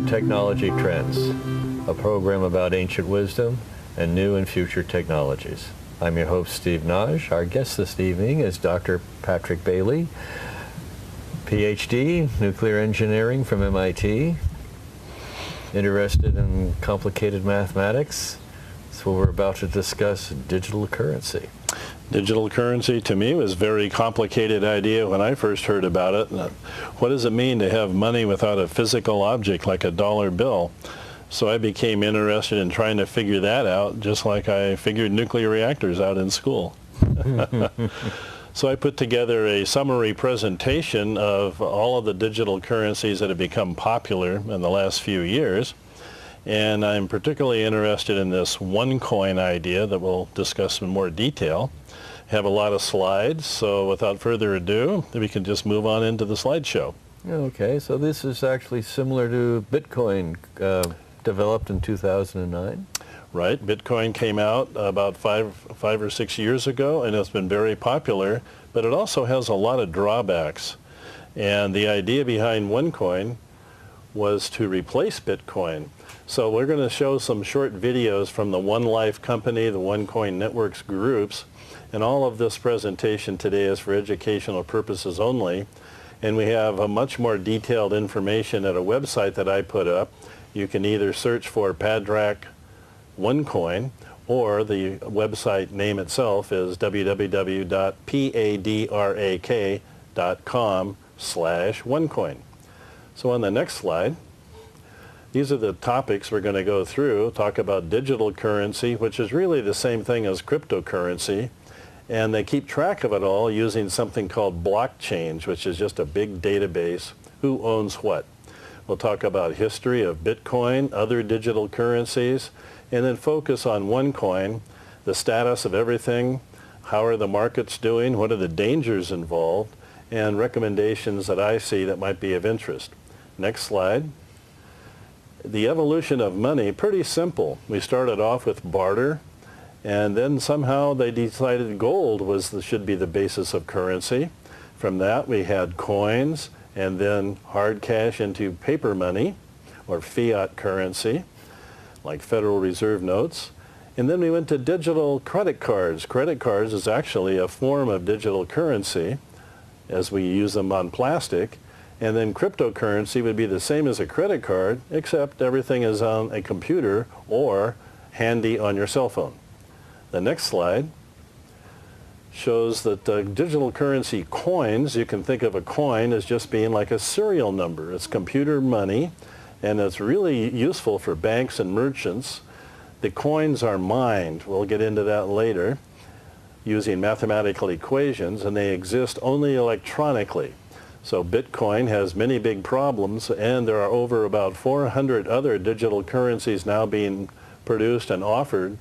Technology Trends, a program about ancient wisdom and new and future technologies. I'm your host, Steve Naj. Our guest this evening is Dr. Patrick Bailey, PhD, nuclear engineering from MIT, interested in complicated mathematics. So we're about to discuss digital currency. Digital currency, to me, was a very complicated idea when I first heard about it. What does it mean to have money without a physical object like a dollar bill? So I became interested in trying to figure that out, just like I figured nuclear reactors out in school. So I put together a summary presentation of all of the digital currencies that have become popular in the last few years. And I'm particularly interested in this OneCoin idea that we'll discuss in more detail. Have a lot of slides, so without further ado, we can just move on into the slideshow. Okay, so this is actually similar to Bitcoin, developed in 2009. Right, Bitcoin came out about five or 6 years ago, and it's been very popular, but it also has a lot of drawbacks. And the idea behind OneCoin was to replace Bitcoin. So we're going to show some short videos from the One Life company, the OneCoin networks groups, and all of this presentation today is for educational purposes only. And we have a much more detailed information at a website that I put up. You can either search for Padrak OneCoin, or the website name itself is www.padrak.com/OneCoin. So on the next slide, these are the topics we're going to go through. Talk about digital currency, which is really the same thing as cryptocurrency. And they keep track of it all using something called blockchains, which is just a big database. Who owns what? We'll talk about history of Bitcoin, other digital currencies, and then focus on OneCoin, the status of everything, how are the markets doing, what are the dangers involved, and recommendations that I see that might be of interest. Next slide. The evolution of money, pretty simple. We started off with barter, and then somehow they decided gold should be the basis of currency. From that we had coins, and then hard cash into paper money, or fiat currency, like Federal Reserve notes. And then we went to digital credit cards. Credit cards is actually a form of digital currency, as we use them on plastic. And then cryptocurrency would be the same as a credit card, except everything is on a computer or handy on your cell phone. The next slide shows that digital currency coins, you can think of a coin as just being like a serial number. It's computer money, and it's really useful for banks and merchants. The coins are mined. We'll get into that later, using mathematical equations, and they exist only electronically. So Bitcoin has many big problems, and there are over about 400 other digital currencies now being produced and offered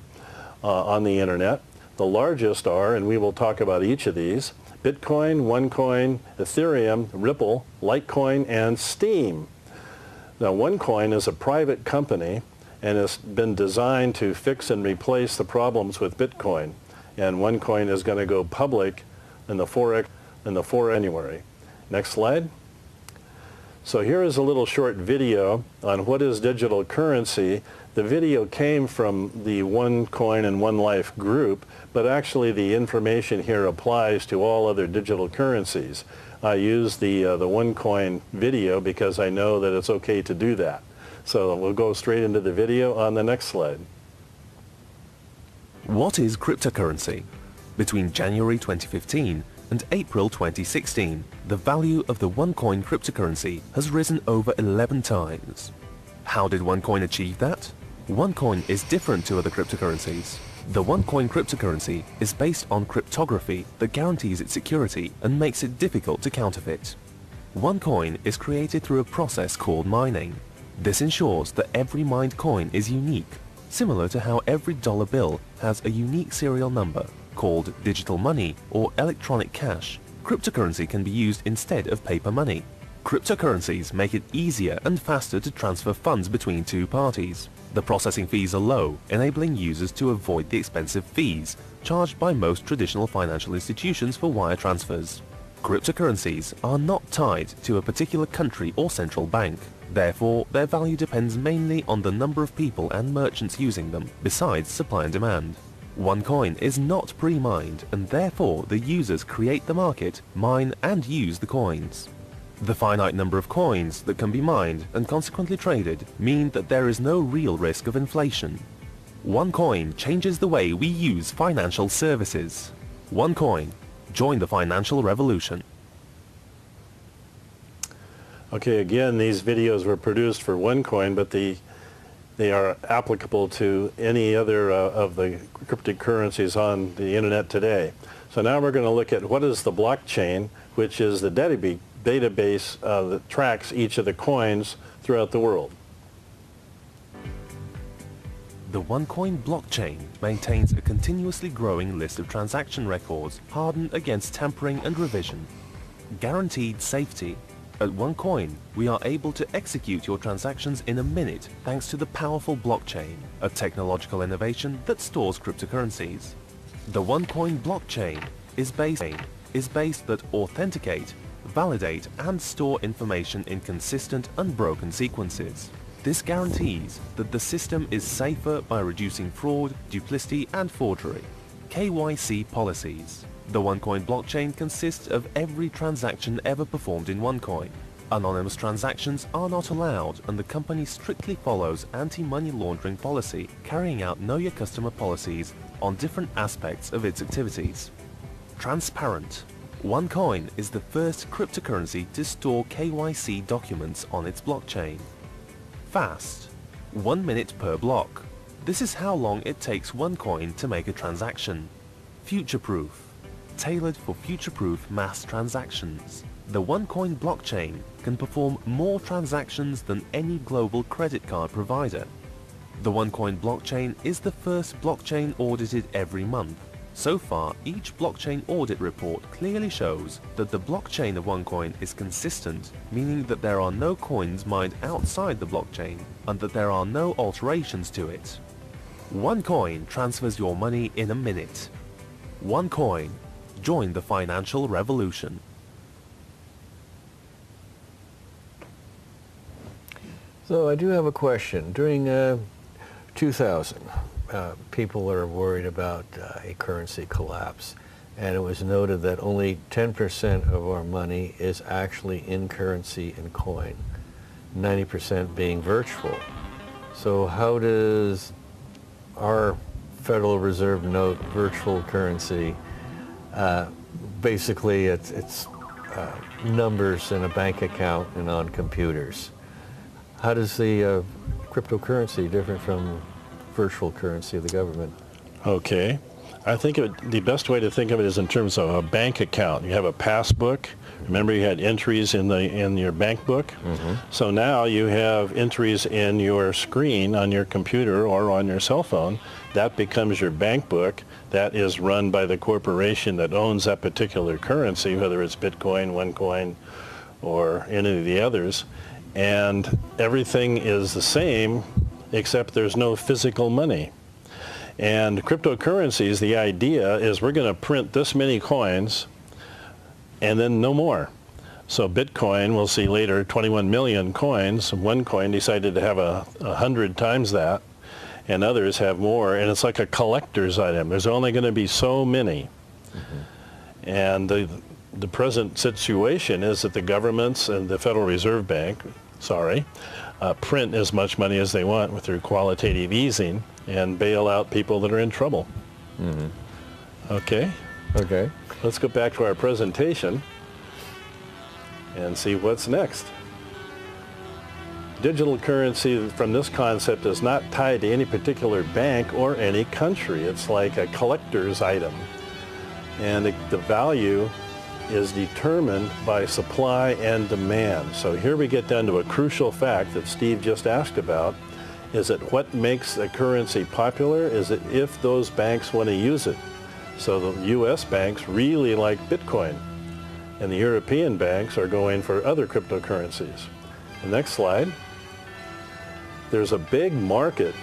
on the internet. The largest are, and we will talk about each of these, Bitcoin, OneCoin, Ethereum, Ripple, Litecoin, and Steam. Now OneCoin is a private company, and it's been designed to fix and replace the problems with Bitcoin. And OneCoin is going to go public in the 4th January. Next slide. So here is a little short video on what is digital currency. The video came from the OneCoin and One Life group, but actually the information here applies to all other digital currencies. I use the OneCoin video because I know that it's okay to do that. So we'll go straight into the video on the next slide. What is cryptocurrency? Between January 2015 and April 2016, the value of the OneCoin cryptocurrency has risen over 11 times. How did OneCoin achieve that? OneCoin is different to other cryptocurrencies. The OneCoin cryptocurrency is based on cryptography that guarantees its security and makes it difficult to counterfeit. OneCoin is created through a process called mining. This ensures that every mined coin is unique, similar to how every dollar bill has a unique serial number. Called digital money or electronic cash, cryptocurrency can be used instead of paper money. Cryptocurrencies make it easier and faster to transfer funds between two parties. The processing fees are low, enabling users to avoid the expensive fees charged by most traditional financial institutions for wire transfers. Cryptocurrencies are not tied to a particular country or central bank. Therefore, their value depends mainly on the number of people and merchants using them, besides supply and demand. OneCoin is not pre-mined, and therefore the users create the market, mine and use the coins. The finite number of coins that can be mined and consequently traded mean that there is no real risk of inflation. OneCoin changes the way we use financial services. OneCoin. Join the financial revolution. Okay, again, these videos were produced for OneCoin, but they are applicable to any other of the cryptocurrencies on the internet today. So now we're going to look at what is the blockchain, which is the database that tracks each of the coins throughout the world. The OneCoin blockchain maintains a continuously growing list of transaction records hardened against tampering and revision. Guaranteed safety. At OneCoin, we are able to execute your transactions in a minute thanks to the powerful blockchain, a technological innovation that stores cryptocurrencies. The OneCoin blockchain is based that authenticate, validate and store information in consistent, unbroken sequences. This guarantees that the system is safer by reducing fraud, duplicity and forgery. KYC policies. The OneCoin blockchain consists of every transaction ever performed in OneCoin. Anonymous transactions are not allowed, and the company strictly follows anti-money laundering policy, carrying out Know Your Customer policies on different aspects of its activities. Transparent. OneCoin is the first cryptocurrency to store KYC documents on its blockchain. Fast. 1 minute per block. This is how long it takes OneCoin to make a transaction. Future-proof. Tailored for future-proof mass transactions. The OneCoin blockchain can perform more transactions than any global credit card provider. The OneCoin blockchain is the first blockchain audited every month. So far, each blockchain audit report clearly shows that the blockchain of OneCoin is consistent, meaning that there are no coins mined outside the blockchain and that there are no alterations to it. OneCoin transfers your money in a minute. OneCoin. Join the financial revolution. So I do have a question. During 2000, people are worried about a currency collapse, and it was noted that only 10% of our money is actually in currency and coin, 90% being virtual. So how does our Federal Reserve note virtual currency, basically it's numbers in a bank account and on computers, how does the cryptocurrency different from virtual currency of the government? Okay. I think the best way to think of it is in terms of a bank account. You have a passbook. Remember, you had entries in your bank book? Mm-hmm. So now you have entries in your screen on your computer or on your cell phone. That becomes your bank book. That is run by the corporation that owns that particular currency, whether it's Bitcoin, OneCoin, or any of the others. And everything is the same, except there's no physical money. And cryptocurrencies, the idea is we're going to print this many coins and then no more. So Bitcoin, we'll see later, 21 million coins. OneCoin decided to have 100 times that, and others have more. And it's like a collector's item. There's only going to be so many. Mm-hmm. And the present situation is that the governments and the Federal Reserve Bank, print as much money as they want with their quantitative easing and bail out people that are in trouble. Mm-hmm. Okay. Okay. Let's go back to our presentation and see what's next. Digital currency from this concept is not tied to any particular bank or any country. It's like a collector's item. And the value is determined by supply and demand. So here we get down to a crucial fact that Steve just asked about. Is that what makes a currency popular? Is it if those banks want to use it? So the U.S. banks really like Bitcoin, and the European banks are going for other cryptocurrencies. The next slide. There's a big market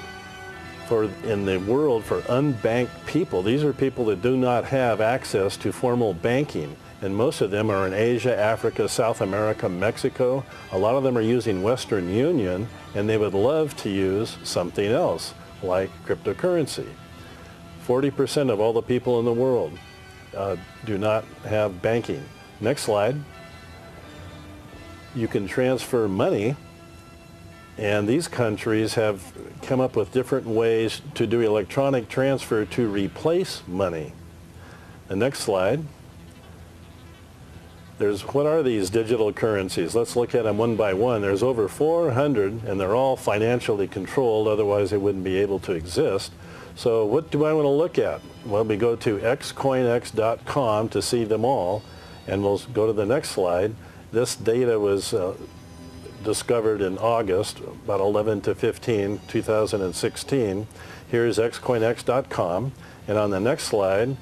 in the world for unbanked people. These are people that do not have access to formal banking, and most of them are in Asia, Africa, South America, Mexico. A lot of them are using Western Union, and they would love to use something else, like cryptocurrency. 40% of all the people in the world do not have banking. Next slide. You can transfer money, and these countries have come up with different ways to do electronic transfer to replace money. The next slide. What are these digital currencies? Let's look at them one by one. There's over 400, and they're all financially controlled, otherwise they wouldn't be able to exist. So what do I want to look at? Well, we go to xcoinx.com to see them all, and we'll go to the next slide. This data was discovered in August, about 11 to 15, 2016. Here's xcoinx.com, and on the next slide,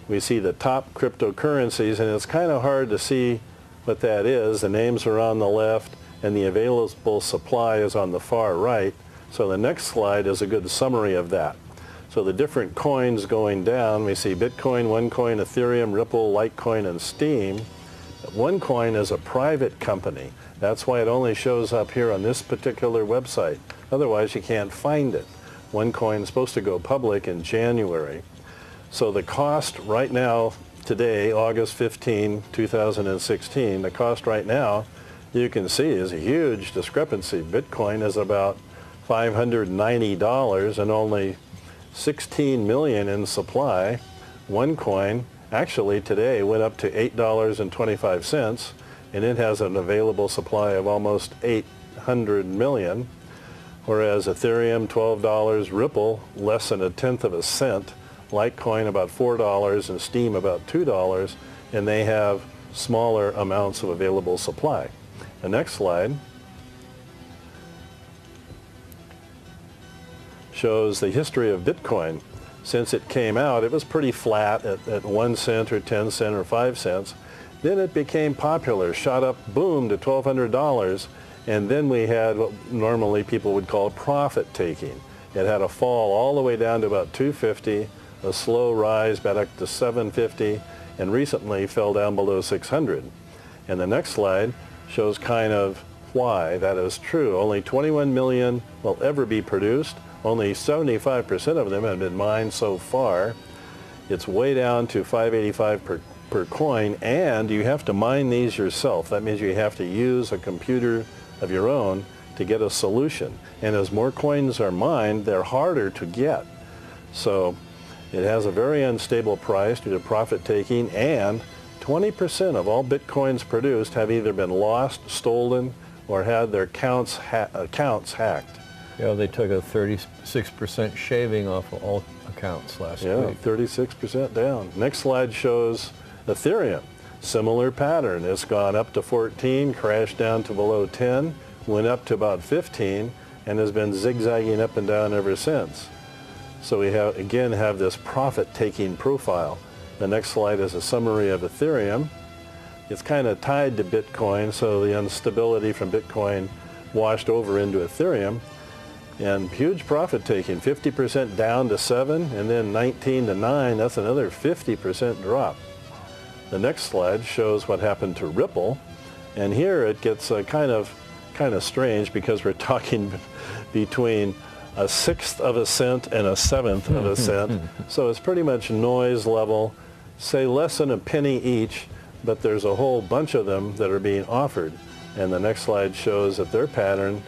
we see the top cryptocurrencies, and it's kind of hard to see what that is. The names are on the left, and the available supply is on the far right. So the next slide is a good summary of that. So the different coins going down, we see Bitcoin, OneCoin, Ethereum, Ripple, Litecoin, and Steem. OneCoin is a private company. That's why it only shows up here on this particular website. Otherwise, you can't find it. OneCoin is supposed to go public in January. So the cost right now, today, August 15, 2016, the cost right now, you can see is a huge discrepancy. Bitcoin is about $590 and only 16 million in supply. OneCoin actually today went up to $8.25, and it has an available supply of almost 800 million, whereas Ethereum, $12, Ripple, less than a tenth of a cent, Litecoin about $4, and Steem about $2, and they have smaller amounts of available supply. The next slide shows the history of Bitcoin. Since it came out, it was pretty flat at 1 cent or 10 cents or 5 cents. Then it became popular, shot up, boom, to $1,200, and then we had what normally people would call profit taking. It had a fall all the way down to about $250, a slow rise back up to $750, and recently fell down below $600. And the next slide shows kind of why that is true. Only 21 million will ever be produced. Only 75% of them have been mined so far. It's way down to $5.85 per coin, and you have to mine these yourself. That means you have to use a computer of your own to get a solution. And as more coins are mined, they're harder to get. So it has a very unstable price due to profit taking, and 20% of all Bitcoins produced have either been lost, stolen, or had their accounts hacked. Yeah, they took a 36% shaving off of all accounts last week. Yeah, 36% down. Next slide shows Ethereum. Similar pattern. It's gone up to 14, crashed down to below 10, went up to about 15, and has been zigzagging up and down ever since. So we again have this profit-taking profile. The next slide is a summary of Ethereum. It's kind of tied to Bitcoin, so the instability from Bitcoin washed over into Ethereum. And huge profit taking, 50% down to 7, and then 19 to 9, that's another 50% drop. The next slide shows what happened to Ripple, and here it gets kind of strange because we're talking between a sixth of a cent and a seventh of a cent. So it's pretty much noise level, say less than a penny each, but there's a whole bunch of them that are being offered. And the next slide shows that their pattern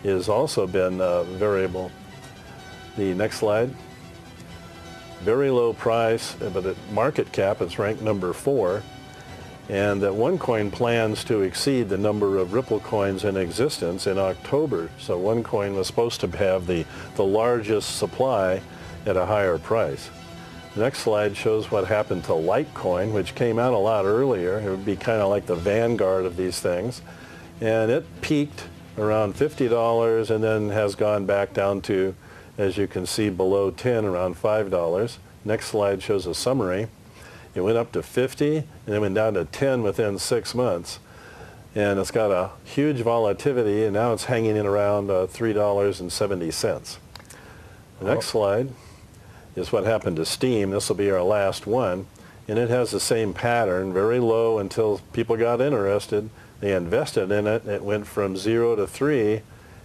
has also been variable. The next slide. very low price, but at market cap it's ranked number 4. And that OneCoin plans to exceed the number of Ripple coins in existence in October. So OneCoin was supposed to have the largest supply at a higher price. The next slide shows what happened to Litecoin, which came out a lot earlier. It would be kind of like the vanguard of these things. And it peaked around $50 and then has gone back down to, as you can see, below 10, around $5. Next slide shows a summary. It went up to 50 and then went down to 10 within 6 months. And it's got a huge volatility, and now it's hanging in around $3.70. The next slide is what happened to Steam. This will be our last one. And it has the same pattern, very low until people got interested. They invested in it. It went from 0 to 3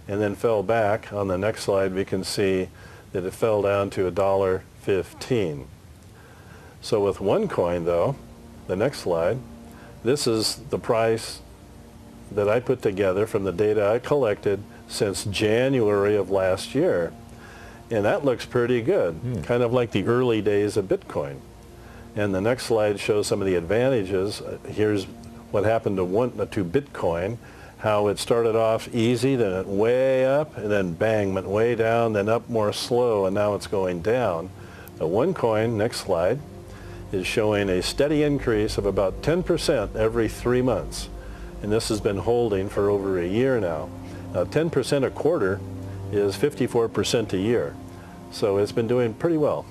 and then fell back. On the next slide, we can see that it fell down to $1.15. So with OneCoin, though, the next slide, this is the price that I put together from the data I collected since January of last year. And that looks pretty good, kind of like the early days of Bitcoin. And the next slide shows some of the advantages. Here's what happened to Bitcoin, how it started off easy, then it way up, and then bang, went way down, then up more slow, and now it's going down. The OneCoin, next slide, is showing a steady increase of about 10% every 3 months. And this has been holding for over a year now. 10% a quarter is 54% a year. So it's been doing pretty well.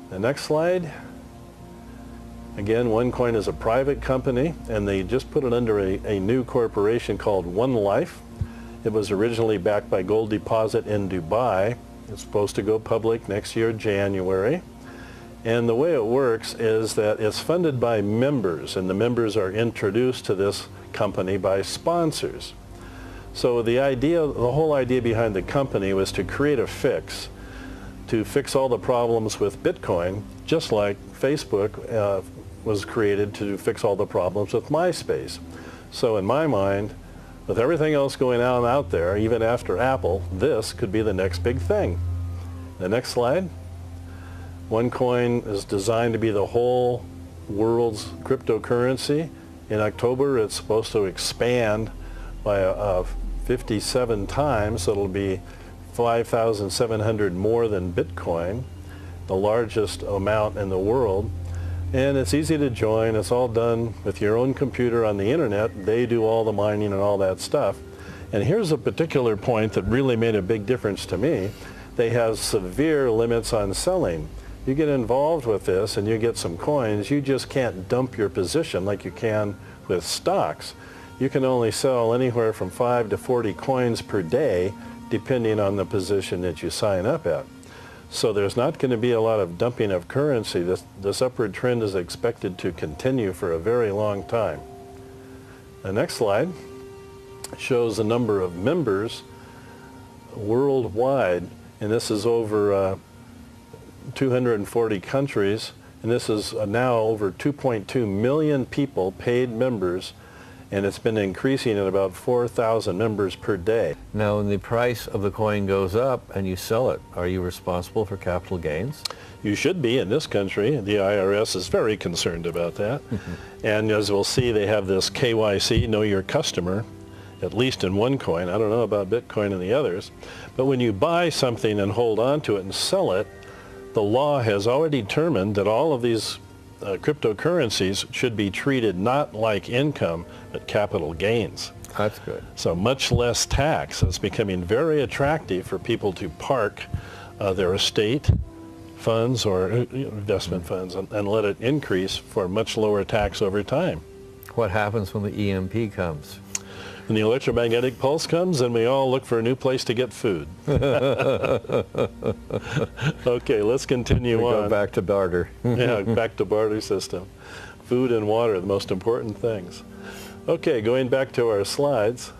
The next slide. Again, OneCoin is a private company, and they just put it under a new corporation called One Life. It was originally backed by Gold Deposit in Dubai. It's supposed to go public next year, January. And the way it works is that it's funded by members, and the members are introduced to this company by sponsors. So the whole idea behind the company was to create a fix, to fix all the problems with Bitcoin, just like Facebook was created to fix all the problems with MySpace. So in my mind, with everything else going on out there, even after Apple, this could be the next big thing. The next slide. OneCoin is designed to be the whole world's cryptocurrency. In October, it's supposed to expand by 57 times, so it'll be 5,700 more than Bitcoin, the largest amount in the world. And it's easy to join. It's all done with your own computer on the internet. They do all the mining and all that stuff. And here's a particular point that really made a big difference to me. They have severe limits on selling. You get involved with this and you get some coins, you just can't dump your position like you can with stocks. You can only sell anywhere from 5 to 40 coins per day, depending on the position that you sign up at. So there's not going to be a lot of dumping of currency. This upward trend is expected to continue for a very long time. The next slide shows the number of members worldwide, and this is over 240 countries, and this is now over 2.2 million people, paid members, and it's been increasing at about 4,000 members per day. Now, when the price of the coin goes up and you sell it, are you responsible for capital gains? You should be in this country. The IRS is very concerned about that. And as we'll see, they have this KYC, know your customer, at least in OneCoin. I don't know about Bitcoin and the others. But when you buy something and hold on to it and sell it, the law has already determined that all of these cryptocurrencies should be treated not like income, but capital gains. That's good. So much less tax. It's becoming very attractive for people to park their estate funds or investment funds and let it increase for much lower tax over time. What happens when the EMP comes? When the electromagnetic pulse comes, then we all look for a new place to get food. Okay, let's continue on. We go back to barter. Yeah, back to barter system. Food and water are the most important things. Okay, going back to our slides.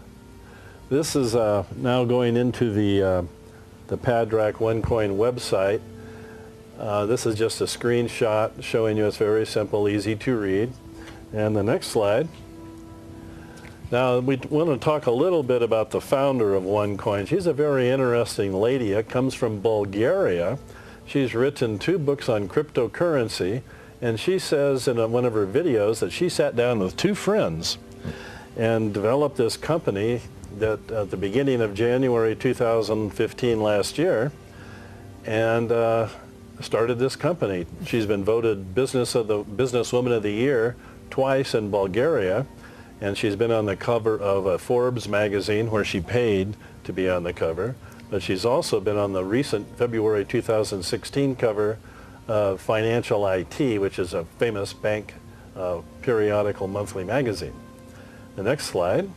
This is now going into the Padrak OneCoin website. This is just a screenshot showing you it's very simple, easy to read. And the next slide. Now, we want to talk a little bit about the founder of OneCoin. She's a very interesting lady. It comes from Bulgaria. She's written 2 books on cryptocurrency, and she says in one of her videos that she sat down with 2 friends and developed this company that at the beginning of January 2015 last year, and started this company. She's been voted Businesswoman of the Year twice in Bulgaria, and she's been on the cover of a Forbes magazine where she paid to be on the cover, but she's also been on the recent February 2016 cover of Financial IT, which is a famous bank periodical monthly magazine. The next slide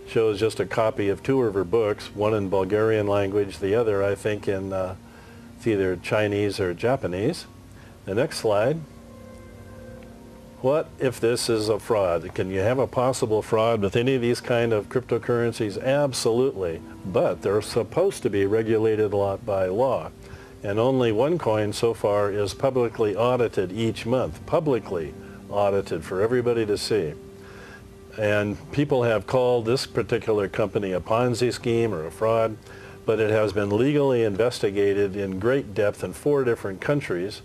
shows just a copy of 2 of her books, one in Bulgarian language, the other I think in it's either Chinese or Japanese. The next slide. What if this is a fraud? Can you have a possible fraud with any of these kind of cryptocurrencies? Absolutely. But they're supposed to be regulated by law. And only OneCoin so far is publicly audited each month, publicly audited for everybody to see. And people have called this particular company a Ponzi scheme or a fraud, but it has been legally investigated in great depth in 4 different countries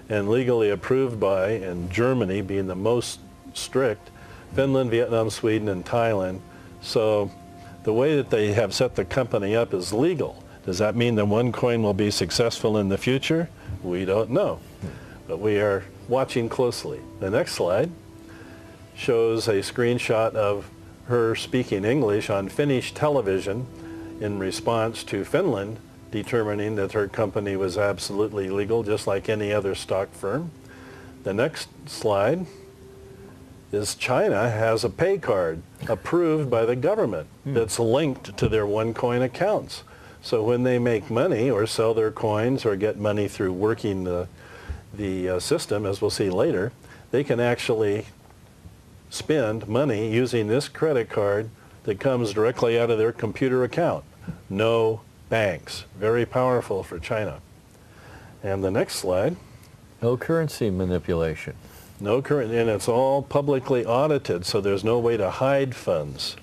and legally approved by, and Germany being the most strict, Finland, Vietnam, Sweden, and Thailand. So the way that they have set the company up is legal. Does that mean that OneCoin will be successful in the future? We don't know, but we are watching closely. The next slide shows a screenshot of her speaking English on Finnish television in response to Finland determining that her company was absolutely legal, just like any other stock firm. The next slide is China has a pay card approved by the government that's linked to their OneCoin accounts. So when they make money or sell their coins or get money through working the system, as we'll see later, they can actually spend money using this credit card that comes directly out of their computer account. No banks. Very powerful for China. And the next slide. No currency manipulation. No current, and it's all publicly audited, so there's no way to hide funds.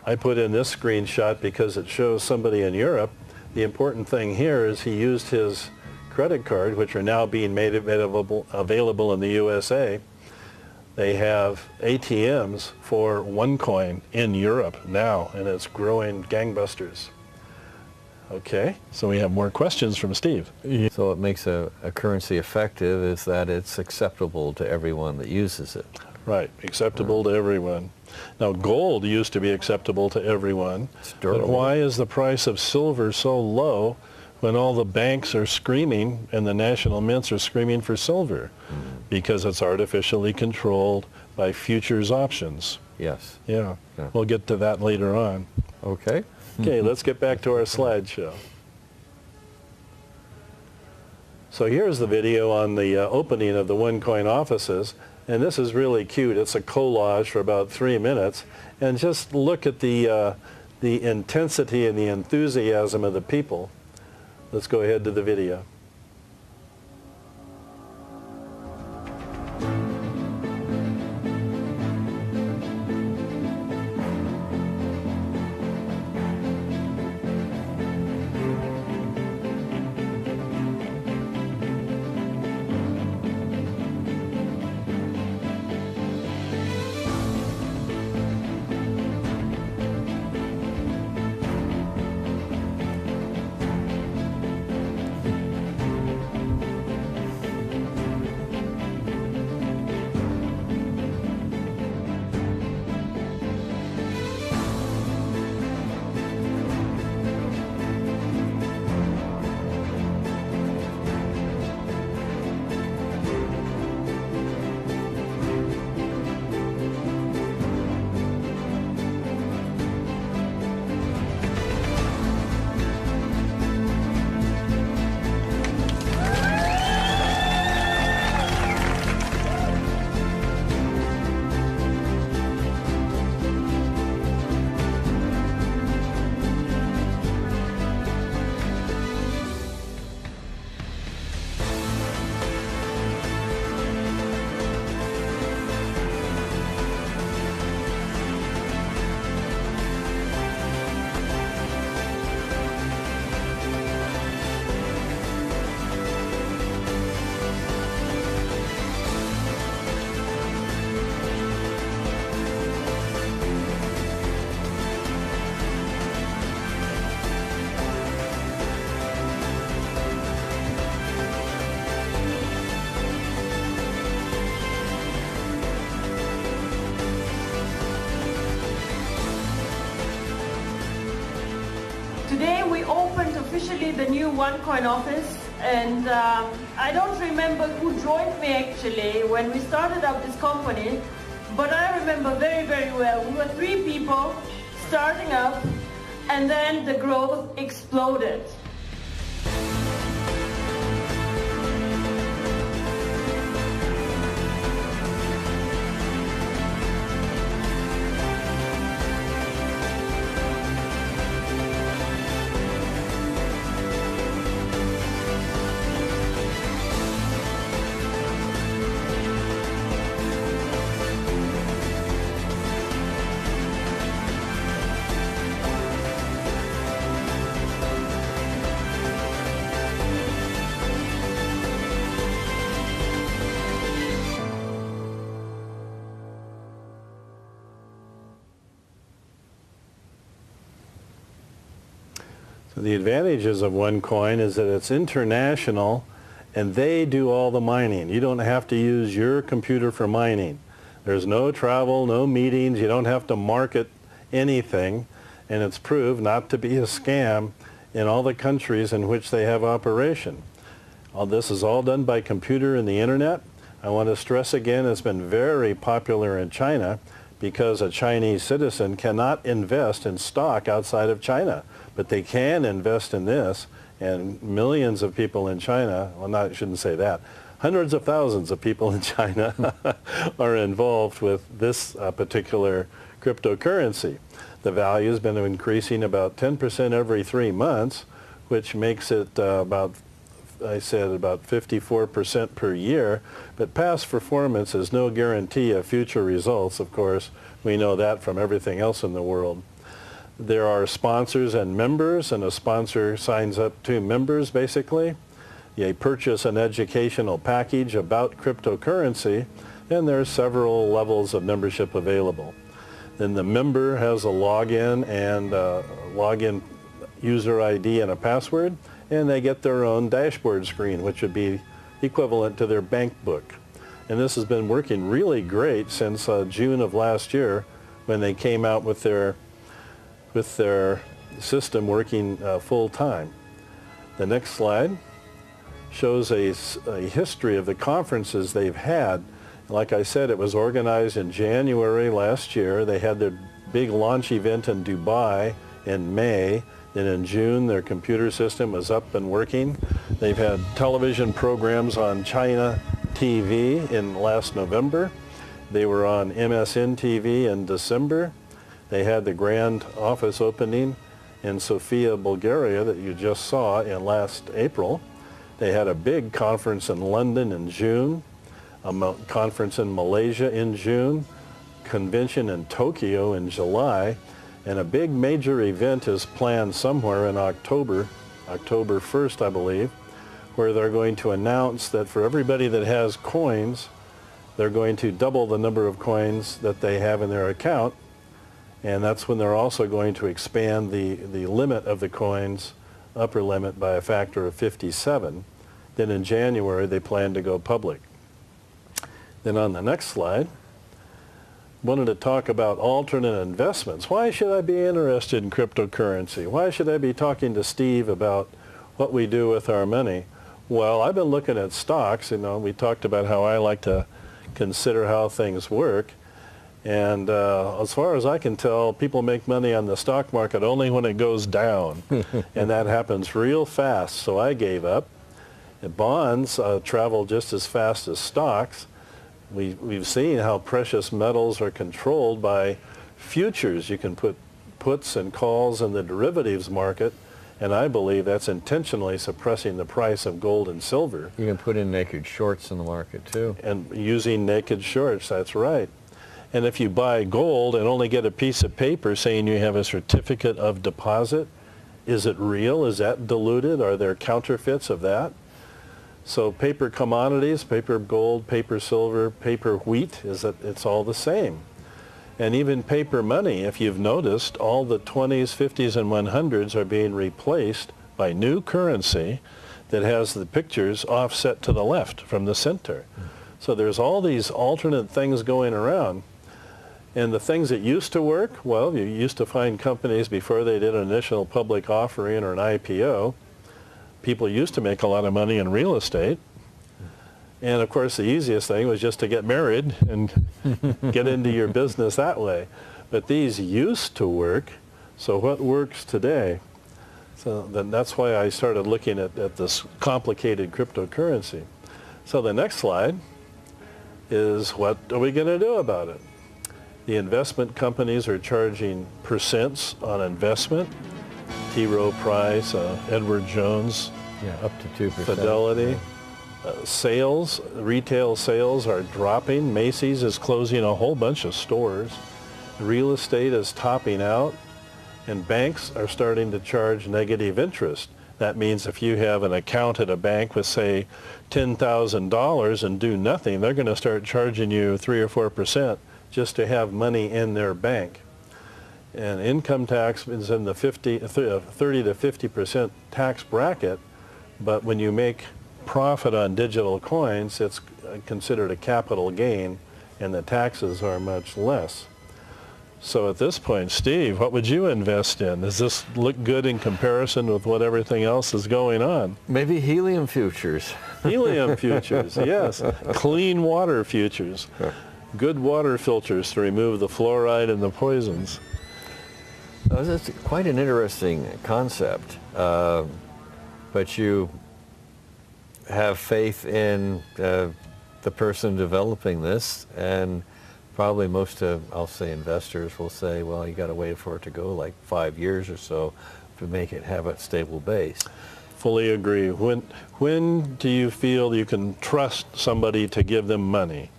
I put in this screenshot because it shows somebody in Europe. The important thing here is he used his credit card, which are now being made available in the USA. They have ATMs for OneCoin in Europe now, and it's growing gangbusters. Okay, so we have more questions from Steve. So what makes a currency effective is that it's acceptable to everyone that uses it. Right, acceptable to everyone. Now, gold used to be acceptable to everyone, It's but durable. why is the price of silver so low when all the banks are screaming and the national mints are screaming for silver? Because it's artificially controlled by futures options. Yes. Yeah, Yeah. we'll get to that later on. Okay. Okay, let's get back to our slideshow. So here's the video on the opening of the OneCoin offices, and this is really cute. It's a collage for about 3 minutes, and just look at the intensity and the enthusiasm of the people. Let's go ahead to the video. Today we opened officially the new OneCoin office, and I don't remember who joined me actually when we started up this company, but I remember very, very well. We were 3 people starting up, and then the growth exploded. The advantages of OneCoin is that it's international and they do all the mining. You don't have to use your computer for mining. There's no travel, no meetings, you don't have to market anything, and it's proved not to be a scam in all the countries in which they have operation. All this is all done by computer and the internet. I want to stress again, it's been very popular in China because a Chinese citizen cannot invest in stock outside of China. But they can invest in this, and millions of people in China, well, I shouldn't say that, hundreds of thousands of people in China are involved with this particular cryptocurrency. The value has been increasing about 10% every 3 months, which makes it about 54% per year. But past performance is no guarantee of future results, of course. We know that from everything else in the world. There are sponsors and members, and a sponsor signs up 2 members basically. They purchase an educational package about cryptocurrency, and there are several levels of membership available. Then the member has a login and login user ID and a password, and they get their own dashboard screen, which would be equivalent to their bank book. And this has been working really great since June of last year, when they came out with their system working full-time. The next slide shows a history of the conferences they've had. Like I said, it was organized in January last year. They had their big launch event in Dubai in May. Then in June, their computer system was up and working. They've had television programs on China TV in last November. They were on MSN TV in December. They had the grand office opening in Sofia, Bulgaria that you just saw in last April. They had a big conference in London in June, a conference in Malaysia in June, convention in Tokyo in July, and a big major event is planned somewhere in October 1st, I believe, where they're going to announce that for everybody that has coins, they're going to double the number of coins that they have in their account. And that's when they're also going to expand the limit of the coins, upper limit, by a factor of 57. Then in January, they plan to go public. Then on the next slide, wanted to talk about alternate investments. Why should I be interested in cryptocurrency? Why should I be talking to Steve about what we do with our money? Well, I've been looking at stocks. You know, we talked about how I like to consider how things work. And as far as I can tell, people make money on the stock market only when it goes down. And that happens real fast, so I gave up. And bonds travel just as fast as stocks. We've seen how precious metals are controlled by futures. You can put puts and calls in the derivatives market, and I believe that's intentionally suppressing the price of gold and silver. You can put in naked shorts in the market too. And using naked shorts, that's right. And if you buy gold and only get a piece of paper saying you have a certificate of deposit, is it real? Is that diluted? Are there counterfeits of that? So paper commodities, paper gold, paper silver, paper wheat, it's all the same. And even paper money, if you've noticed, all the 20s, 50s, and 100s are being replaced by new currency that has the pictures offset to the left from the center. So there's all these alternate things going around. And the things that used to work, well, you used to find companies before they did an initial public offering or an IPO. People used to make a lot of money in real estate. And of course, the easiest thing was just to get married and get into your business that way. But these used to work, so what works today? So then that's why I started looking at this complicated cryptocurrency. So the next slide is, what are we going to do about it? The investment companies are charging percents on investment. T. Rowe Price, Edward Jones, Yeah, up to 2%. Fidelity. Sales, retail sales are dropping. Macy's is closing a whole bunch of stores. Real estate is topping out. And banks are starting to charge negative interest. That means if you have an account at a bank with, say, $10,000 and do nothing, they're going to start charging you 3 or 4% just to have money in their bank. And income tax is in the 30 to 50% tax bracket, but when you make profit on digital coins, it's considered a capital gain, and the taxes are much less. So at this point, Steve, what would you invest in? Does this look good in comparison with what everything else is going on? Maybe helium futures. Helium futures, yes. Clean water futures. Good water filters to remove the fluoride and the poisons. That's quite an interesting concept. But you have faith in the person developing this, and probably most of, I'll say, investors will say, well, you got to wait for it to go like 5 years or so to make it have a stable base. Fully agree. When do you feel you can trust somebody to give them money?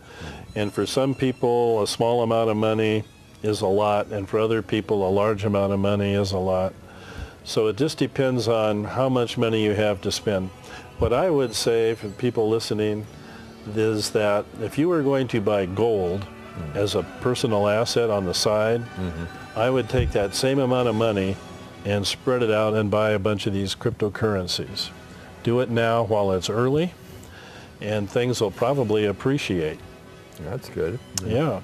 And for some people, a small amount of money is a lot, and for other people, a large amount of money is a lot. So it just depends on how much money you have to spend. What I would say for people listening is that if you were going to buy gold as a personal asset on the side, I would take that same amount of money and spread it out and buy a bunch of these cryptocurrencies. Do it now while it's early, and things will probably appreciate. That's good. Yeah.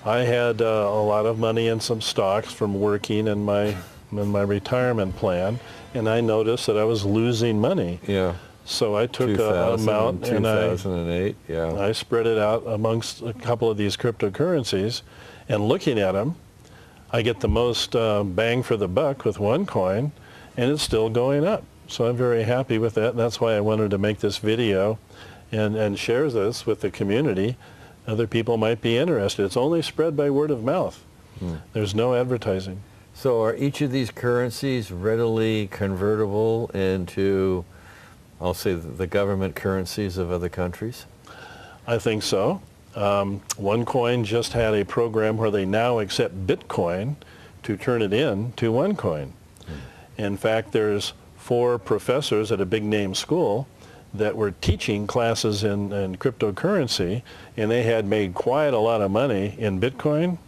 I had a lot of money in some stocks from working in my retirement plan, and I noticed that I was losing money. Yeah. So I took an amount and 2008, yeah. I spread it out amongst a couple of these cryptocurrencies, and looking at them, I get the most bang for the buck with OneCoin, and it's still going up. So I'm very happy with that, and that's why I wanted to make this video and share this with the community. Other people might be interested. It's only spread by word of mouth. There's no advertising. So are each of these currencies readily convertible into, I'll say, the government currencies of other countries? I think so. OneCoin just had a program where they now accept Bitcoin to turn it in to OneCoin. In fact, there's 4 professors at a big name school that were teaching classes in cryptocurrency, and they had made quite a lot of money in Bitcoin.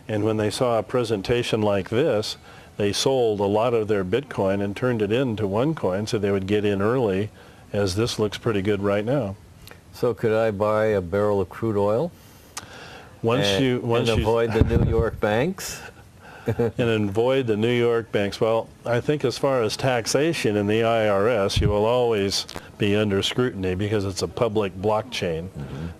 And when they saw a presentation like this, they sold a lot of their Bitcoin and turned it into OneCoin so they would get in early, as this looks pretty good right now. So could I buy a barrel of crude oil and avoid the New York banks? And avoid the New York banks. Well, I think as far as taxation in the IRS, you will always be under scrutiny because it's a public blockchain.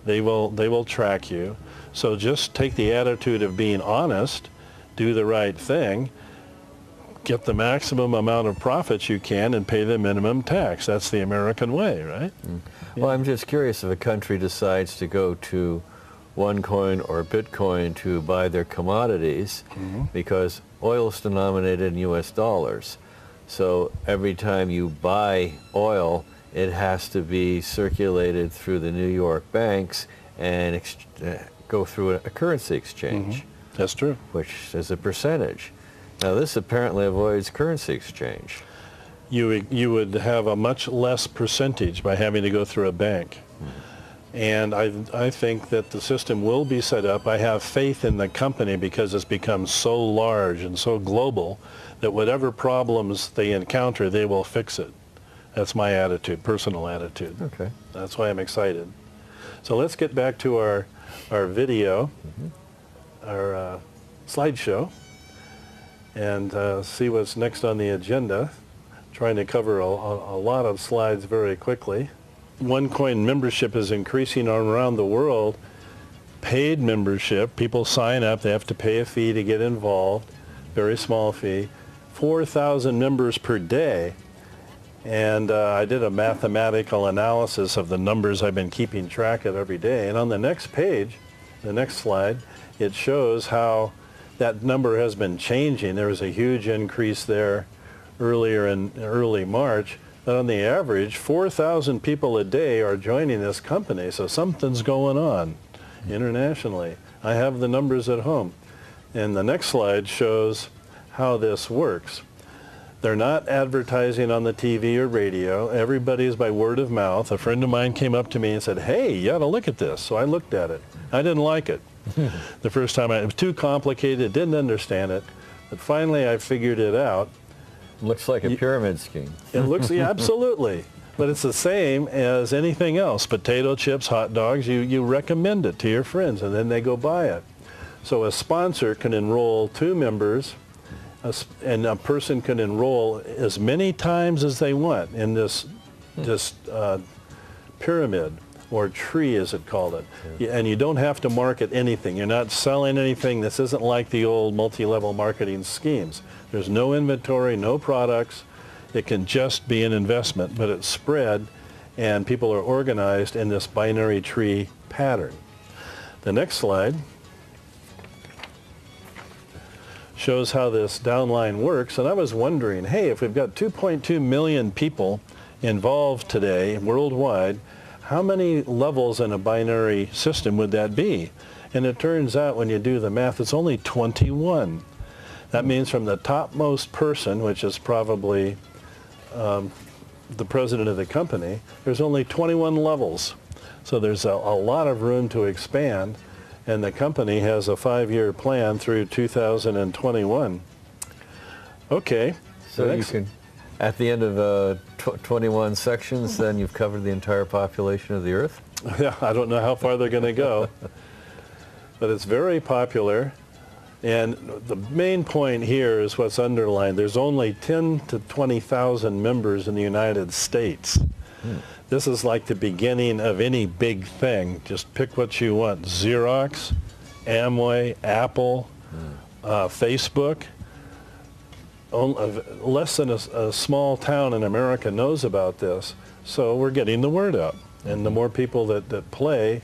They will track you. So just take the attitude of being honest, do the right thing, get the maximum amount of profits you can, and pay the minimum tax. That's the American way, right? Well, I'm just curious if a country decides to go to OneCoin or Bitcoin to buy their commodities, because oil is denominated in US dollars. So every time you buy oil, it has to be circulated through the New York banks and go through a currency exchange. That's true. Which is a percentage. Now this apparently avoids currency exchange. You would have a much less percentage by having to go through a bank. And I think that the system will be set up. I have faith in the company because it's become so large and so global that whatever problems they encounter, they will fix it. That's my attitude, personal attitude. Okay. That's why I'm excited. So let's get back to our video. our slideshow and see what's next on the agenda. Trying to cover a lot of slides very quickly. OneCoin membership is increasing around the world. Paid membership, people sign up, they have to pay a fee to get involved, very small fee. 4,000 members per day. And I did a mathematical analysis of the numbers I've been keeping track of every day. And on the next page, the next slide, it shows how that number has been changing. There was a huge increase there earlier in early March. But on the average, 4,000 people a day are joining this company. So something's going on internationally. I have the numbers at home. And the next slide shows how this works. They're not advertising on the TV or radio. Everybody's by word of mouth. A friend of mine came up to me and said, hey, you ought to look at this. So I looked at it. I didn't like it. The first time, it was too complicated, didn't understand it. But finally I figured it out. Looks like a pyramid scheme. It looks, yeah, absolutely. But it's the same as anything else. Potato chips, hot dogs, you recommend it to your friends and then they go buy it. So a sponsor can enroll 2 members and a person can enroll as many times as they want in this pyramid or tree as it called it. Yeah. And you don't have to market anything. You're not selling anything. This isn't like the old multi-level marketing schemes. There's no inventory, no products. It can just be an investment, but it's spread and people are organized in this binary tree pattern. The next slide shows how this downline works. And I was wondering, hey, if we've got 2.2 million people involved today worldwide, how many levels in a binary system would that be? And it turns out when you do the math, it's only 21. That means from the topmost person, which is probably the president of the company, there's only 21 levels. So there's a lot of room to expand. And the company has a 5-year plan through 2021. Okay. So you can, at the end of 21 sections, then you've covered the entire population of the Earth? Yeah, I don't know how far they're going to go. But it's very popular. And the main point here is what's underlined. There's only 10 to 20,000 members in the United States. This is like the beginning of any big thing. Just pick what you want. Xerox, Amway, Apple, Facebook. Less than a small town in America knows about this. So we're getting the word out. And the more people that play,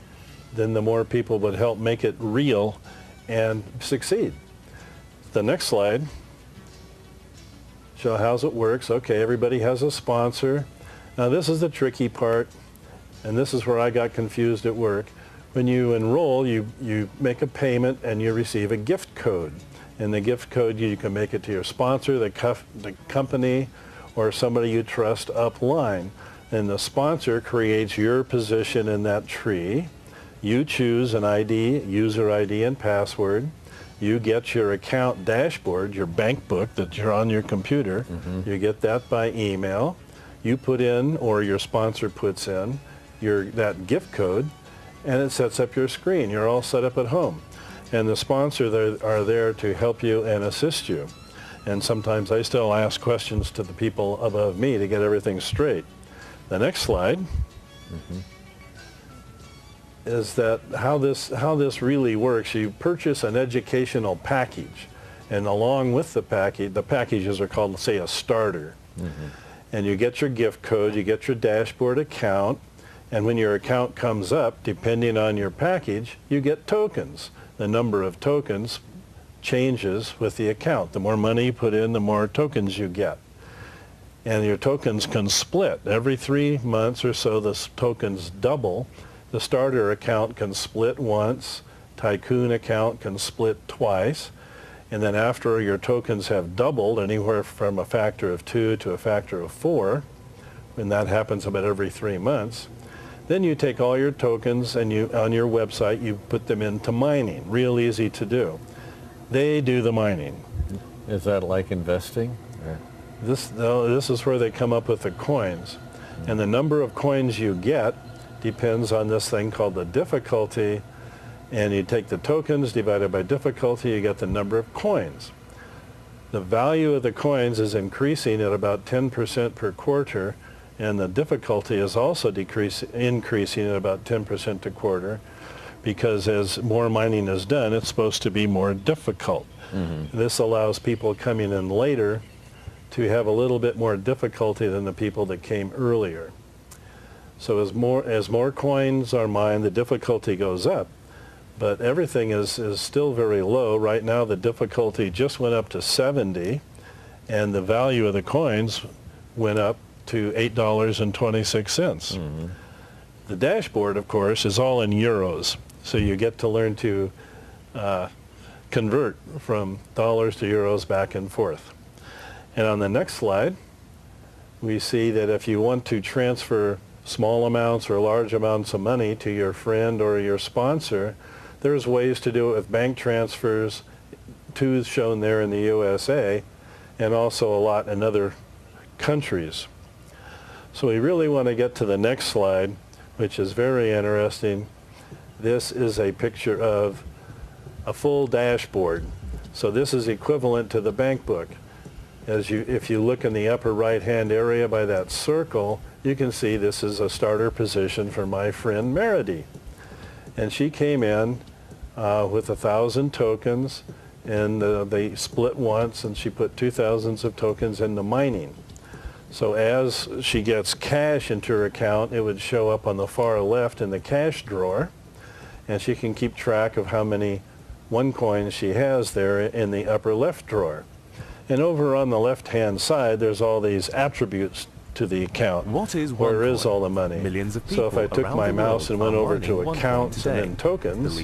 then the more people would help make it real and succeed. The next slide shows how it works. Okay, everybody has a sponsor. Now this is the tricky part, and this is where I got confused at work. When you enroll, you make a payment and you receive a gift code. And the gift code, you can make it to your sponsor, the company, or somebody you trust upline. And the sponsor creates your position in that tree. You choose an ID, user ID and password. You get your account dashboard, your bank book that you're on your computer. You get that by email. You put in, or your sponsor puts in, that gift code, and it sets up your screen. You're all set up at home. And the sponsors are there to help you and assist you. And sometimes I still ask questions to the people above me to get everything straight. The next slide is that how this really works. You purchase an educational package, and along with the packages are called, say, a starter. And you get your gift code, you get your dashboard account, and when your account comes up, depending on your package, you get tokens. The number of tokens changes with the account. The more money you put in, the more tokens you get. And your tokens can split. Every 3 months or so, the tokens double. The starter account can split once. Tycoon account can split twice. And then after your tokens have doubled, anywhere from a factor of 2 to a factor of 4, and that happens about every 3 months, then you take all your tokens and on your website, you put them into mining. Real easy to do. They do the mining. Is that like investing? This is where they come up with the coins. And the number of coins you get depends on this thing called the difficulty. And you take the tokens divided by difficulty, you get the number of coins. The value of the coins is increasing at about 10% per quarter, and the difficulty is also increasing at about 10% a quarter, because as more mining is done, it's supposed to be more difficult. This allows people coming in later to have a little bit more difficulty than the people that came earlier. So as more coins are mined, the difficulty goes up. But everything is still very low. Right now the difficulty just went up to 70, and the value of the coins went up to $8.26. The dashboard, of course, is all in euros. So you get to learn to convert from dollars to euros back and forth. And on the next slide, we see that if you want to transfer small amounts or large amounts of money to your friend or your sponsor, there's ways to do it with bank transfers, two shown there in the USA, and also a lot in other countries. So we really want to get to the next slide, which is very interesting. This is a picture of a full dashboard. So this is equivalent to the bank book. If you look in the upper right-hand area by that circle, you can see this is a starter position for my friend Meredy. And she came in with 1,000 tokens, and they split once, and she put 2,000 of tokens into mining. So as she gets cash into her account, it would show up on the far left in the cash drawer, and she can keep track of how many OneCoins she has there in the upper left drawer. And over on the left-hand side, there's all these attributes to the account. What is OneCoin? Where is all the money? Millions of people so if I took my mouse and went over to accounts and then tokens,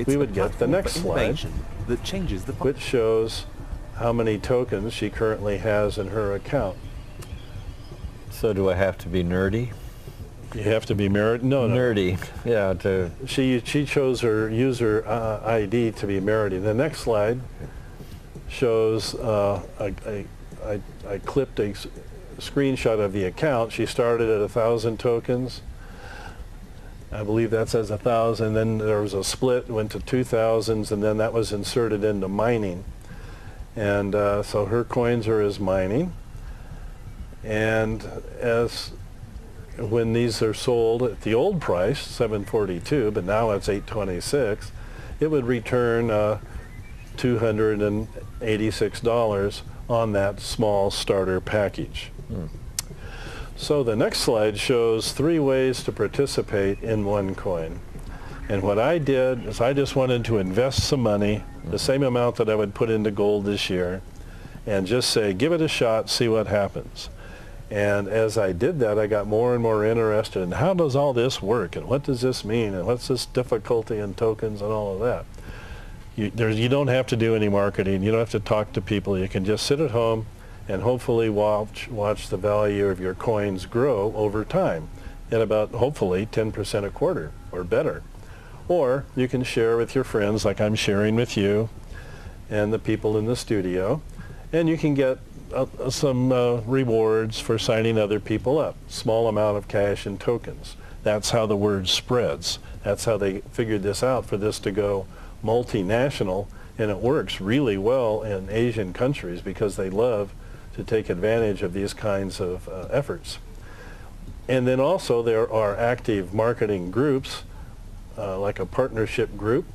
we would get the next slide, that changes the which shows how many tokens she currently has in her account. So do I have to be nerdy? You have to be married? No. Nerdy, yeah. She chose her user ID to be Meredy. The next slide shows I clipped a screenshot of the account. She started at 1,000 tokens. I believe that says 1,000. Then there was a split, went to 2,000s, and then that was inserted into mining. And so her coins are as mining. And when these are sold at the old price, $7.42, but now it's $8.26, it would return $286 on that small starter package. So the next slide shows 3 ways to participate in OneCoin. And what I did is I just wanted to invest some money, the same amount that I would put into gold this year, and just say, give it a shot, see what happens. And as I did that, I got more and more interested in how does all this work, and what does this mean, and what's this difficulty in tokens and all of that. You don't have to do any marketing. You don't have to talk to people. You can just sit at home and hopefully watch the value of your coins grow over time at about, hopefully, 10% a quarter or better. Or you can share with your friends like I'm sharing with you and the people in the studio, and you can get some rewards for signing other people up. Small amount of cash and tokens. That's how the word spreads. That's how they figured this out, for this to go multinational, and it works really well in Asian countries because they love to take advantage of these kinds of efforts. And then also there are active marketing groups, like a partnership group,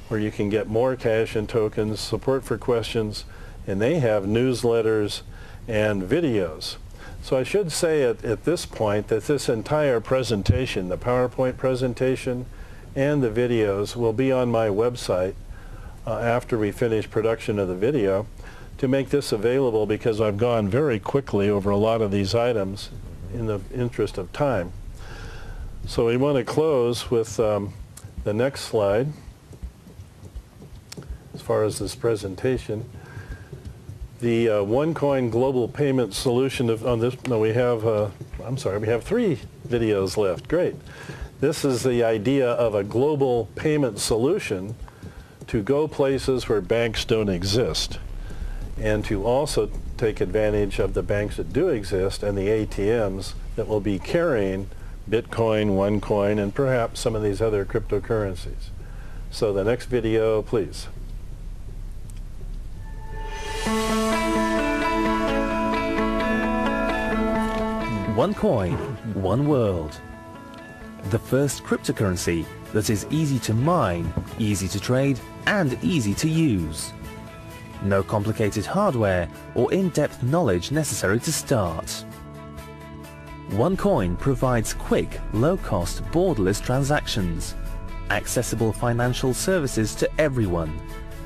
where you can get more cash and tokens, support for questions, and they have newsletters and videos. So I should say at this point that this entire presentation, the PowerPoint presentation and the videos, will be on my website after we finish production of the video, to make this available, because I've gone very quickly over a lot of these items in the interest of time. So we want to close with the next slide as far as this presentation. The OneCoin global payment solution on this, no, we have, I'm sorry, we have 3 videos left. Great. This is the idea of a global payment solution to go places where banks don't exist, and to also take advantage of the banks that do exist and the ATMs that will be carrying Bitcoin, OneCoin, and perhaps some of these other cryptocurrencies. So the next video, please. One coin, one world. The first cryptocurrency that is easy to mine, easy to trade, and easy to use. No complicated hardware or in-depth knowledge necessary to start. OneCoin provides quick, low-cost, borderless transactions, accessible financial services to everyone,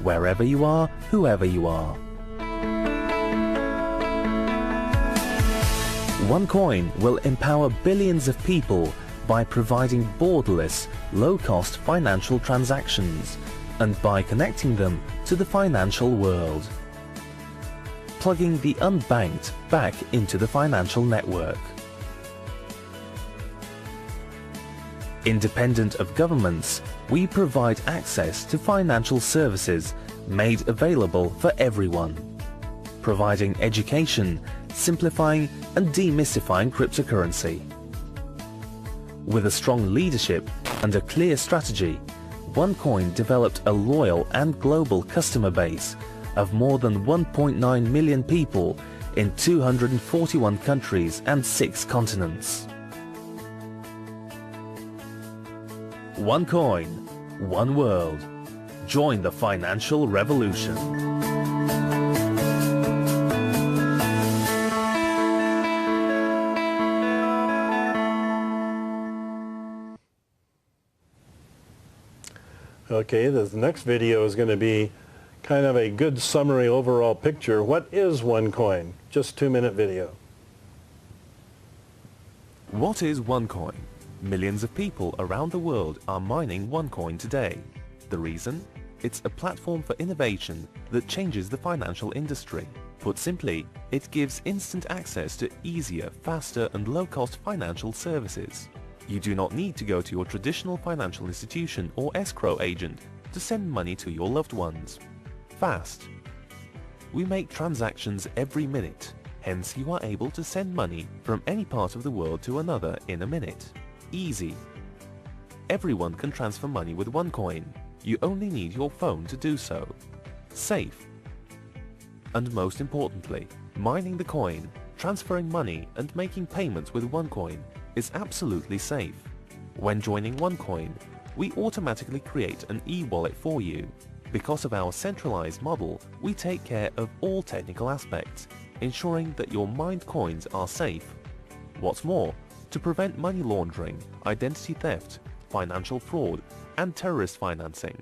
wherever you are, whoever you are. OneCoin will empower billions of people by providing borderless, low-cost financial transactions and by connecting them to the financial world. Plugging the unbanked back into the financial network. Independent of governments, we provide access to financial services made available for everyone, providing education, simplifying and demystifying cryptocurrency. With a strong leadership and a clear strategy, OneCoin developed a loyal and global customer base of more than 1.9 million people in 241 countries and 6 continents. One coin, one world. Join the financial revolution. Okay, the next video is going to be kind of a good summary overall picture. What is OneCoin? Just 2-minute video. What is OneCoin? Millions of people around the world are mining OneCoin today. The reason? It's a platform for innovation that changes the financial industry. Put simply, it gives instant access to easier, faster and low-cost financial services. You do not need to go to your traditional financial institution or escrow agent to send money to your loved ones. Fast. We make transactions every minute, hence you are able to send money from any part of the world to another in a minute. Easy. Everyone can transfer money with OneCoin. You only need your phone to do so. Safe. And most importantly, mining the coin, transferring money and making payments with OneCoin is absolutely safe. When joining OneCoin, we automatically create an e-wallet for you. Because of our centralized model, we take care of all technical aspects, ensuring that your mined coins are safe. What's more, to prevent money laundering, identity theft, financial fraud, and terrorist financing,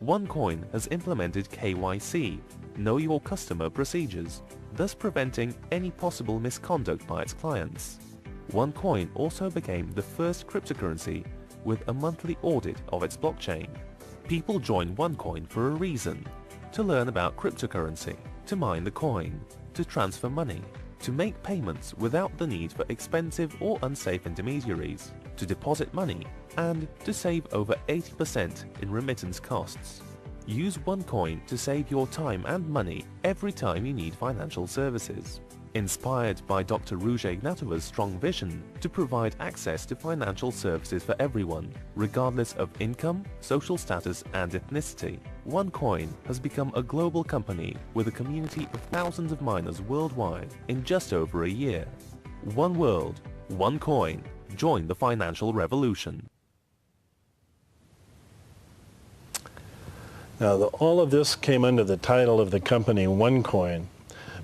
OneCoin has implemented KYC, Know Your Customer procedures, thus preventing any possible misconduct by its clients. OneCoin also became the first cryptocurrency with a monthly audit of its blockchain. People join OneCoin for a reason: to learn about cryptocurrency, to mine the coin, to transfer money, to make payments without the need for expensive or unsafe intermediaries, to deposit money, and to save over 80% in remittance costs. Use OneCoin to save your time and money every time you need financial services. Inspired by Dr. Ruja Ignatova's strong vision to provide access to financial services for everyone, regardless of income, social status and ethnicity, OneCoin has become a global company with a community of thousands of miners worldwide in just over a year. One world, one coin. Join the financial revolution. Now, all of this came under the title of the company OneCoin.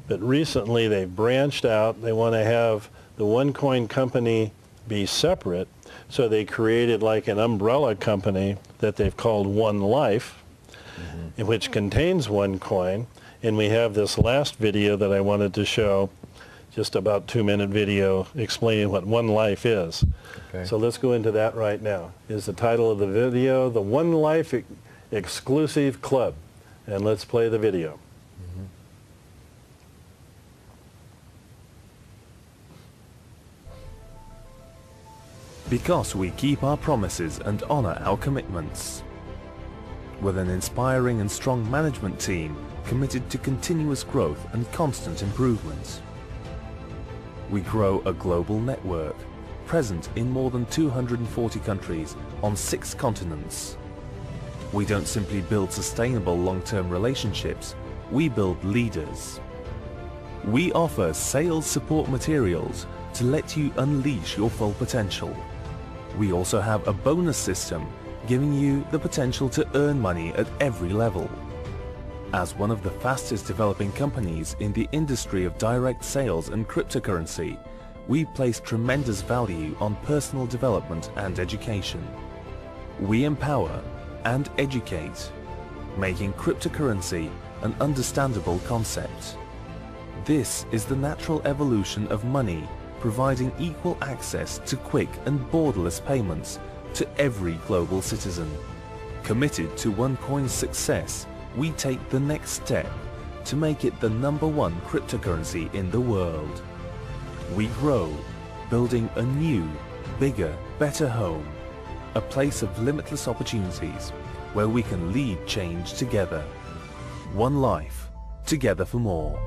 But recently they've branched out. They want to have the OneCoin company be separate, so they created like an umbrella company that they've called One Life, which contains OneCoin. And we have this last video that I wanted to show, just about 2-minute video explaining what One Life is. Okay. So let's go into that right now. Is the title of the video, the One Life Exclusive Club. And let's play the video. Because we keep our promises and honor our commitments. With an inspiring and strong management team committed to continuous growth and constant improvement. We grow a global network, present in more than 240 countries on 6 continents. We don't simply build sustainable long-term relationships, we build leaders. We offer sales support materials to let you unleash your full potential. We also have a bonus system giving you the potential to earn money at every level. As one of the fastest developing companies in the industry of direct sales and cryptocurrency, we place tremendous value on personal development and education. We empower and educate, making cryptocurrency an understandable concept. This is the natural evolution of money, providing equal access to quick and borderless payments to every global citizen. Committed to OneCoin's success, we take the next step to make it the #1 cryptocurrency in the world. We grow, building a new, bigger, better home, a place of limitless opportunities where we can lead change together. One life, together for more.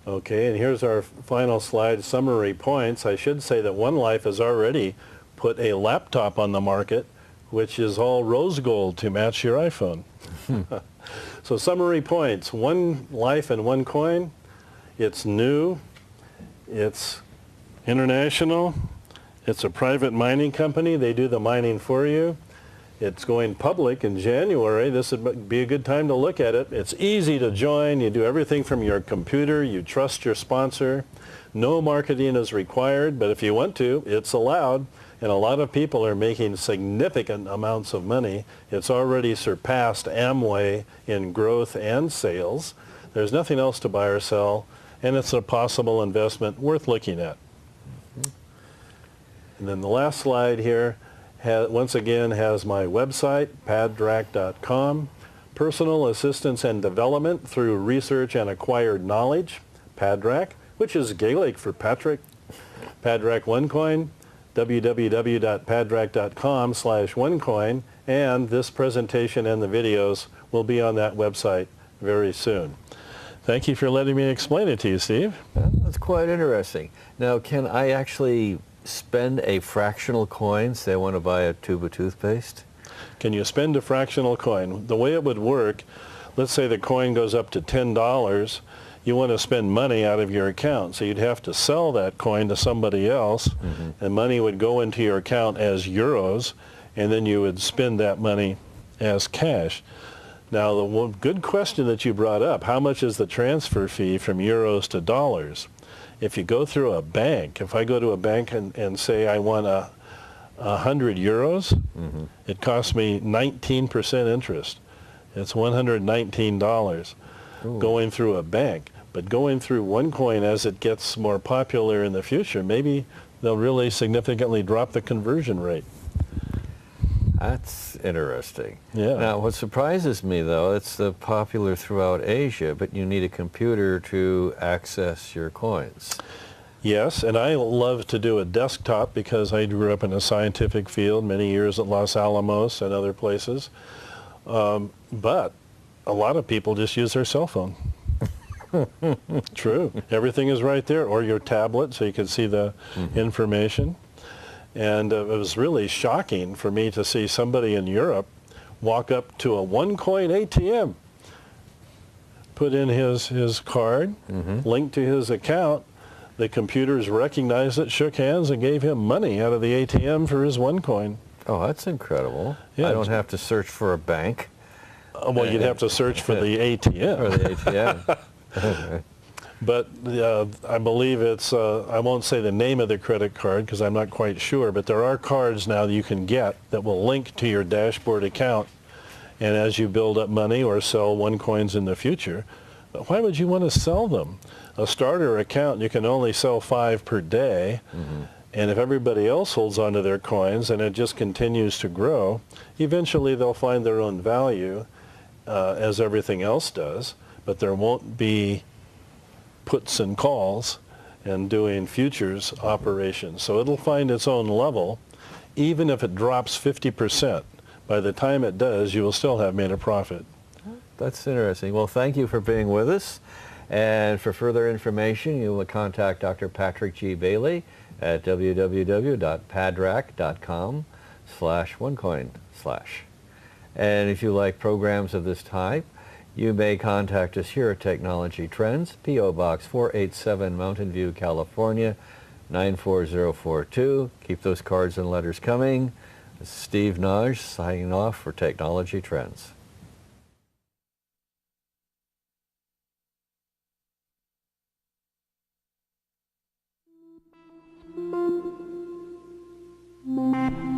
Okay, and here's our final slide, summary points. I should say that One Life has already put a laptop on the market, which is all rose gold to match your iPhone. So summary points, One Life and OneCoin. It's new, it's international, it's a private mining company. They do the mining for you. It's going public in January. This would be a good time to look at it. It's easy to join. You do everything from your computer. You trust your sponsor. No marketing is required, but if you want to, it's allowed. And a lot of people are making significant amounts of money. It's already surpassed Amway in growth and sales. There's nothing else to buy or sell, and it's a possible investment worth looking at. And then the last slide here, once again, has my website, padrack.com, personal assistance and development through research and acquired knowledge, Padrack, which is Gaelic for Patrick, Padrack OneCoin, www.padrack.com/OneCoin, and this presentation and the videos will be on that website very soon. Thank you for letting me explain it to you, Steve. That's quite interesting. Now, can I actually spend a fractional coin, say I want to buy a tube of toothpaste? Can you spend a fractional coin? The way it would work, let's say the coin goes up to $10. You want to spend money out of your account, so you'd have to sell that coin to somebody else, and money would go into your account as euros, and then you would spend that money as cash. Now, the one good question that you brought up, how much is the transfer fee from euros to dollars? If you go through a bank, if I go to a bank and say I want 100 euros, it costs me 19% interest. It's $119 going through a bank. But going through OneCoin as it gets more popular in the future, maybe they'll really significantly drop the conversion rate. That's interesting. Yeah. Now, what surprises me, though, it's popular throughout Asia, but you need a computer to access your coins. Yes, and I love to do a desktop because I grew up in a scientific field, many years at Los Alamos and other places. But a lot of people just use their cell phone. True. Everything is right there, or your tablet, so you can see the information. And it was really shocking for me to see somebody in Europe walk up to a OneCoin ATM, put in his card, linked to his account. The computers recognized it, shook hands, and gave him money out of the ATM for his OneCoin. Oh, that's incredible. Yeah. I don't have to search for a bank. Well, you'd have to search for the ATM. Or the ATM. But I believe it's, I won't say the name of the credit card because I'm not quite sure, but there are cards now that you can get that will link to your dashboard account. And as you build up money or sell OneCoins in the future, why would you want to sell them? A starter account, you can only sell 5 per day. And if everybody else holds onto their coins and it just continues to grow, eventually they'll find their own value as everything else does. But there won't be puts and calls and doing futures operations. So it'll find its own level. Even if it drops 50%, by the time it does, you will still have made a profit. That's interesting. Well, thank you for being with us. And for further information, you will contact Dr. Patrick G. Bailey at www.padrac.com/onecoin/. And if you like programs of this type, you may contact us here at Technology Trends, P.O. Box 487, Mountain View, California, 94042. Keep those cards and letters coming. This is Steve Naj signing off for Technology Trends. Thank you.